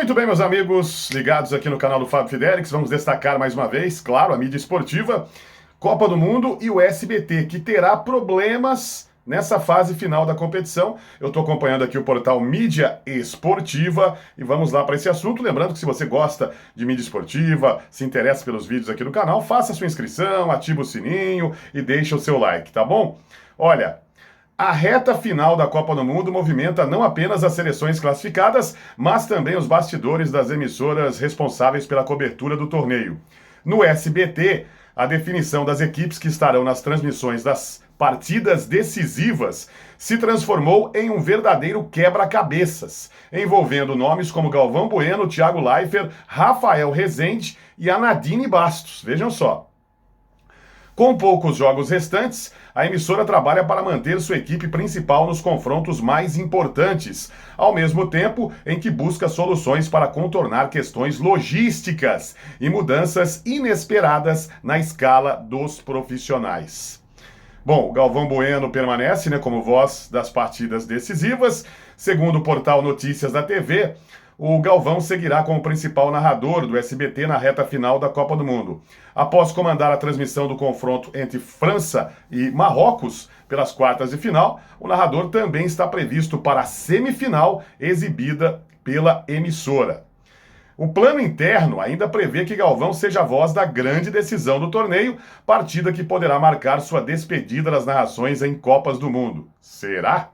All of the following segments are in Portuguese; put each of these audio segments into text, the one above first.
Muito bem, meus amigos, ligados aqui no canal do Fábio Fidelix, vamos destacar mais uma vez, claro, a mídia esportiva, Copa do Mundo e o SBT, que terá problemas nessa fase final da competição. Eu estou acompanhando aqui o portal Mídia Esportiva e vamos lá para esse assunto. Lembrando que se você gosta de mídia esportiva, se interessa pelos vídeos aqui do canal, faça sua inscrição, ativa o sininho e deixa o seu like, tá bom? Olha, a reta final da Copa do Mundo movimenta não apenas as seleções classificadas, mas também os bastidores das emissoras responsáveis pela cobertura do torneio. No SBT, a definição das equipes que estarão nas transmissões das partidas decisivas se transformou em um verdadeiro quebra-cabeças, envolvendo nomes como Galvão Bueno, Thiago Leifert, Rafael Rezende e a Nadine Bastos. Vejam só. Com poucos jogos restantes, a emissora trabalha para manter sua equipe principal nos confrontos mais importantes, ao mesmo tempo em que busca soluções para contornar questões logísticas e mudanças inesperadas na escala dos profissionais. Bom, Galvão Bueno permanece, como voz das partidas decisivas. Segundo o portal Notícias da TV, o Galvão seguirá como principal narrador do SBT na reta final da Copa do Mundo. Após comandar a transmissão do confronto entre França e Marrocos pelas quartas de final, o narrador também está previsto para a semifinal exibida pela emissora. O plano interno ainda prevê que Galvão seja a voz da grande decisão do torneio, partida que poderá marcar sua despedida das narrações em Copas do Mundo. Será?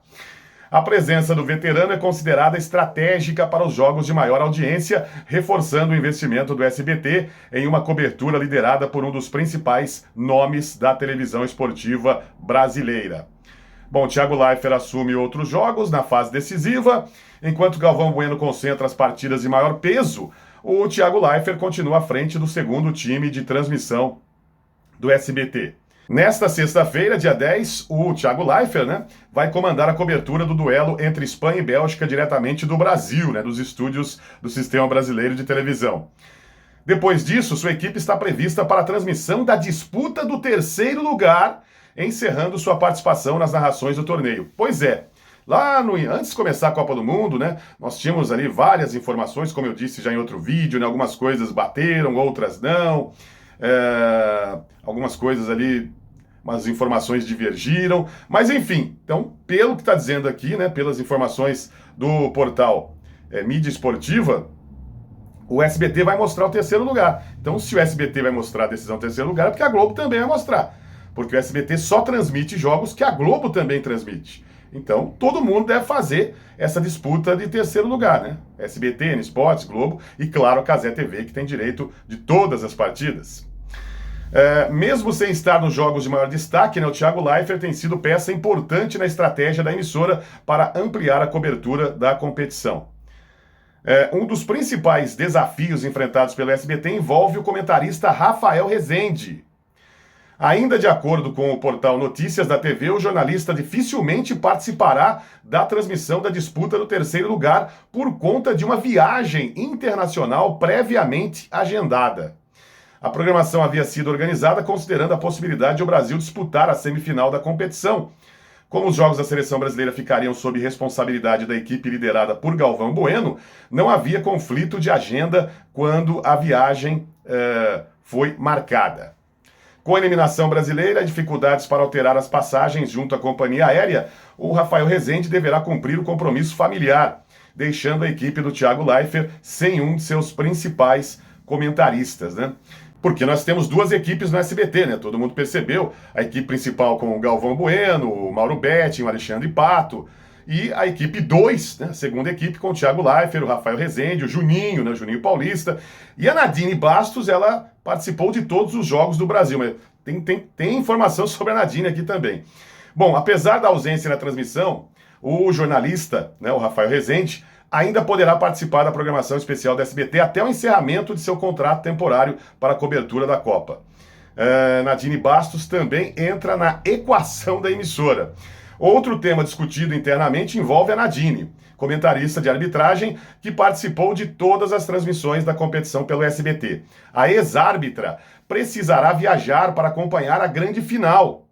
A presença do veterano é considerada estratégica para os jogos de maior audiência, reforçando o investimento do SBT em uma cobertura liderada por um dos principais nomes da televisão esportiva brasileira. Bom, Thiago Leifert assume outros jogos na fase decisiva, enquanto Galvão Bueno concentra as partidas de maior peso, o Thiago Leifert continua à frente do segundo time de transmissão do SBT. Nesta sexta-feira, dia 10, o Thiago Leifert, vai comandar a cobertura do duelo entre Espanha e Bélgica diretamente do Brasil, dos estúdios do Sistema Brasileiro de Televisão. Depois disso, sua equipe está prevista para a transmissão da disputa do terceiro lugar, encerrando sua participação nas narrações do torneio. Pois é, antes de começar a Copa do Mundo, nós tínhamos ali várias informações, como eu disse já em outro vídeo, algumas coisas bateram, outras não, algumas coisas ali, umas informações divergiram, mas enfim, então, pelo que está dizendo aqui, pelas informações do portal Mídia Esportiva, o SBT vai mostrar o terceiro lugar. Então, se o SBT vai mostrar a decisão do terceiro lugar, é porque a Globo também vai mostrar. Porque o SBT só transmite jogos que a Globo também transmite. Então, todo mundo deve fazer essa disputa de terceiro lugar, SBT, N Sports, Globo e, claro, a Cazé TV, que tem direito de todas as partidas. Mesmo sem estar nos jogos de maior destaque, o Thiago Leifert tem sido peça importante na estratégia da emissora para ampliar a cobertura da competição. Um dos principais desafios enfrentados pelo SBT envolve o comentarista Rafael Rezende. Ainda de acordo com o portal Notícias da TV, o jornalista dificilmente participará da transmissão da disputa do terceiro lugar por conta de uma viagem internacional previamente agendada. A programação havia sido organizada considerando a possibilidade de o Brasil disputar a semifinal da competição. Como os jogos da seleção brasileira ficariam sob responsabilidade da equipe liderada por Galvão Bueno, não havia conflito de agenda quando a viagem foi marcada. Com a eliminação brasileira e dificuldades para alterar as passagens junto à companhia aérea, o Rafael Rezende deverá cumprir o compromisso familiar, deixando a equipe do Thiago Leifert sem um de seus principais comentaristas, Porque nós temos duas equipes no SBT, todo mundo percebeu, a equipe principal com o Galvão Bueno, o Mauro Betting, o Alexandre Pato, e a equipe 2, a segunda equipe com o Thiago Leifert, o Rafael Rezende, o Juninho, o Juninho Paulista, e a Nadine Bastos, ela participou de todos os jogos do Brasil, mas tem informação sobre a Nadine aqui também. Bom, apesar da ausência na transmissão, o jornalista, o Rafael Rezende, ainda poderá participar da programação especial da SBT até o encerramento de seu contrato temporário para a cobertura da Copa. Nadine Bastos também entra na equação da emissora. Outro tema discutido internamente envolve a Nadine, comentarista de arbitragem que participou de todas as transmissões da competição pelo SBT. A ex-árbitra precisará viajar para acompanhar a grande final,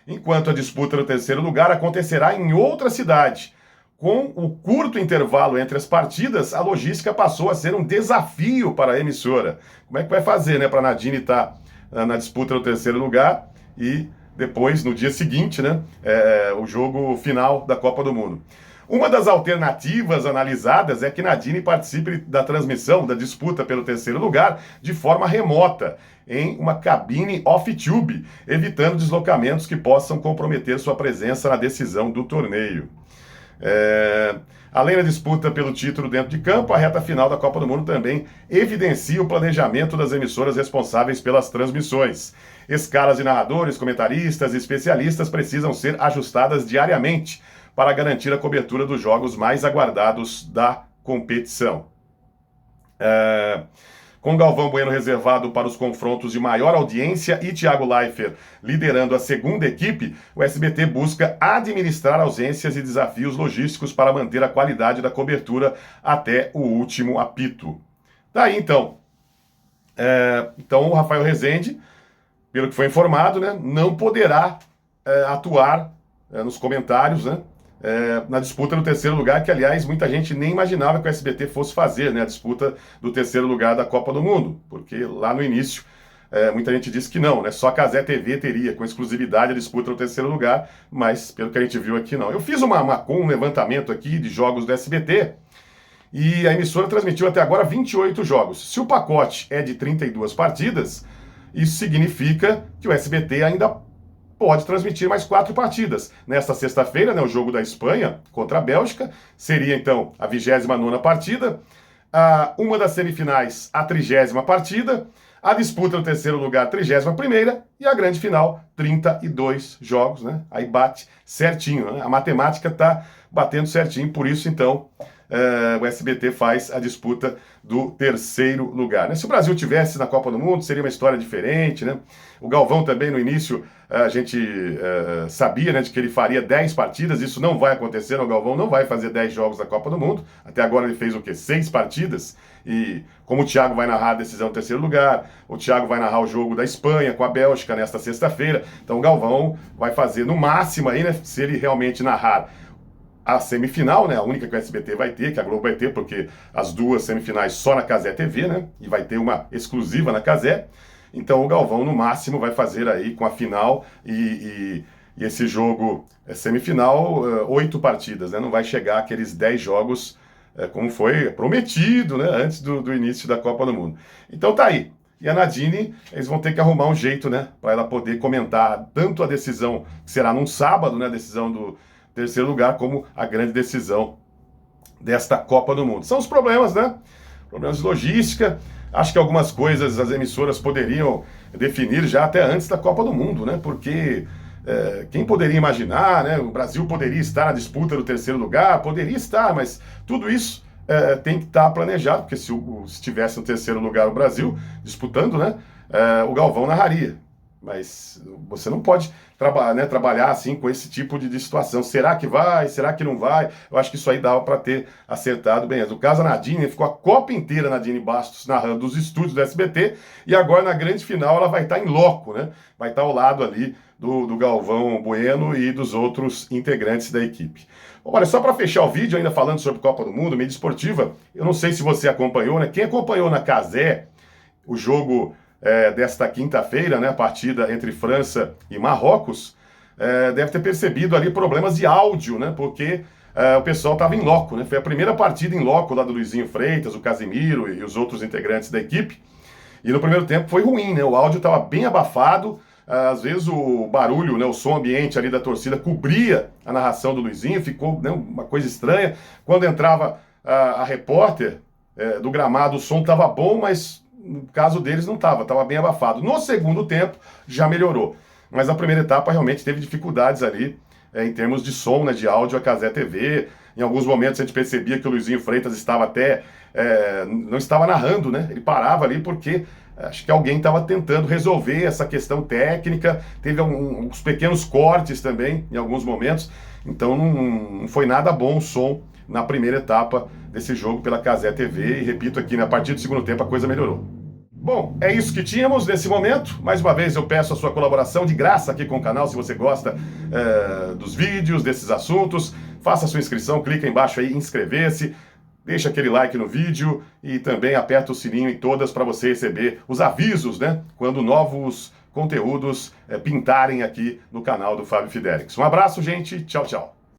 enquanto a disputa do terceiro lugar acontecerá em outra cidade, Com o curto intervalo entre as partidas, a logística passou a ser um desafio para a emissora. Como é que vai fazer, né, para a Nadine estar na disputa do terceiro lugar e depois, no dia seguinte, né, o jogo final da Copa do Mundo? Uma das alternativas analisadas é que Nadine participe da transmissão da disputa pelo terceiro lugar de forma remota, em uma cabine off-tube, evitando deslocamentos que possam comprometer sua presença na decisão do torneio. Além da disputa pelo título dentro de campo, a reta final da Copa do Mundo também evidencia o planejamento das emissoras responsáveis pelas transmissões. Escalas de narradores, comentaristas e especialistas precisam ser ajustadas diariamente para garantir a cobertura dos jogos mais aguardados da competição. Com Galvão Bueno reservado para os confrontos de maior audiência e Thiago Leifert liderando a segunda equipe, o SBT busca administrar ausências e desafios logísticos para manter a qualidade da cobertura até o último apito. Daí então, então o Rafael Rezende, pelo que foi informado, né, não poderá atuar nos comentários, né, na disputa do terceiro lugar, que aliás muita gente nem imaginava que o SBT fosse fazer, né, a disputa do terceiro lugar da Copa do Mundo, porque lá no início muita gente disse que não, né, só a Cazé TV teria com exclusividade a disputa do terceiro lugar, mas pelo que a gente viu aqui não. Eu fiz um levantamento aqui de jogos do SBT e a emissora transmitiu até agora 28 jogos. Se o pacote é de 32 partidas, isso significa que o SBT ainda pode transmitir mais 4 partidas. Nesta sexta-feira, né, o jogo da Espanha contra a Bélgica, seria então a 29ª partida, uma das semifinais, a 30ª partida, a disputa no terceiro lugar, a 31ª, e a grande final, 32 jogos, né? Aí bate certinho, né? A matemática está batendo certinho, por isso então o SBT faz a disputa do terceiro lugar, né? Se o Brasil tivesse na Copa do Mundo, seria uma história diferente, né? O Galvão também, no início, a gente sabia, né, de que ele faria 10 partidas, isso não vai acontecer, o Galvão não vai fazer 10 jogos da Copa do Mundo, até agora ele fez o quê? 6 partidas, e como o Thiago vai narrar a decisão do terceiro lugar, o Thiago vai narrar o jogo da Espanha com a Bélgica nesta sexta-feira, então o Galvão vai fazer no máximo aí, né, se ele realmente narrar a semifinal, né, a única que o SBT vai ter, que a Globo vai ter, porque as duas semifinais só na Cazé TV, né, e vai ter uma exclusiva na Cazé. Então o Galvão, no máximo, vai fazer aí com a final e esse jogo semifinal, 8 partidas, né, não vai chegar aqueles 10 jogos como foi prometido, né, antes do início da Copa do Mundo. Então tá aí. E a Nadine, eles vão ter que arrumar um jeito, né, para ela poder comentar tanto a decisão, que será num sábado, né, a decisão do terceiro lugar, como a grande decisão desta Copa do Mundo. São os problemas, né? Problemas de logística. Acho que algumas coisas as emissoras poderiam definir já até antes da Copa do Mundo, né? Porque quem poderia imaginar, né? O Brasil poderia estar na disputa do terceiro lugar, poderia estar, mas tudo isso tem que estar planejado, porque se estivesse no terceiro lugar o Brasil disputando, né? O Galvão narraria. Mas você não pode trabalhar assim com esse tipo de situação. Será que vai? Será que não vai? Eu acho que isso aí dava para ter acertado bem. O caso da Nadine, ficou a Copa inteira, Nadine Bastos, narrando dos estúdios do SBT, e agora na grande final ela vai estar em loco, né? Vai estar ao lado ali do Galvão Bueno e dos outros integrantes da equipe. Olha, só para fechar o vídeo, ainda falando sobre Copa do Mundo, mídia esportiva, eu não sei se você acompanhou, né? Quem acompanhou na Cazé o jogo desta quinta-feira, né, a partida entre França e Marrocos, deve ter percebido ali problemas de áudio, né, porque o pessoal estava em loco, né, foi a primeira partida em loco lá do Luizinho Freitas, o Casimiro e os outros integrantes da equipe, e no primeiro tempo foi ruim, né, o áudio estava bem abafado, às vezes o barulho, né, o som ambiente ali da torcida cobria a narração do Luizinho, ficou, né, uma coisa estranha, quando entrava a repórter do gramado o som estava bom, mas no caso deles não estava bem abafado. No segundo tempo já melhorou, mas na primeira etapa realmente teve dificuldades ali em termos de som, né, de áudio, a Cazé TV. Em alguns momentos a gente percebia que o Luizinho Freitas estava até, não estava narrando, né, ele parava ali porque acho que alguém estava tentando resolver essa questão técnica, teve uns pequenos cortes também em alguns momentos, então não foi nada bom o som na primeira etapa desse jogo pela Cazé TV, e repito aqui, a partir do segundo tempo a coisa melhorou. Bom, é isso que tínhamos nesse momento. Mais uma vez eu peço a sua colaboração de graça aqui com o canal, se você gosta dos vídeos, desses assuntos. faça a sua inscrição, clica embaixo aí, inscrever-se, deixa aquele like no vídeo e também aperta o sininho em todas para você receber os avisos, né? Quando novos conteúdos pintarem aqui no canal do Fábio Fidelix. Um abraço, gente. Tchau, tchau.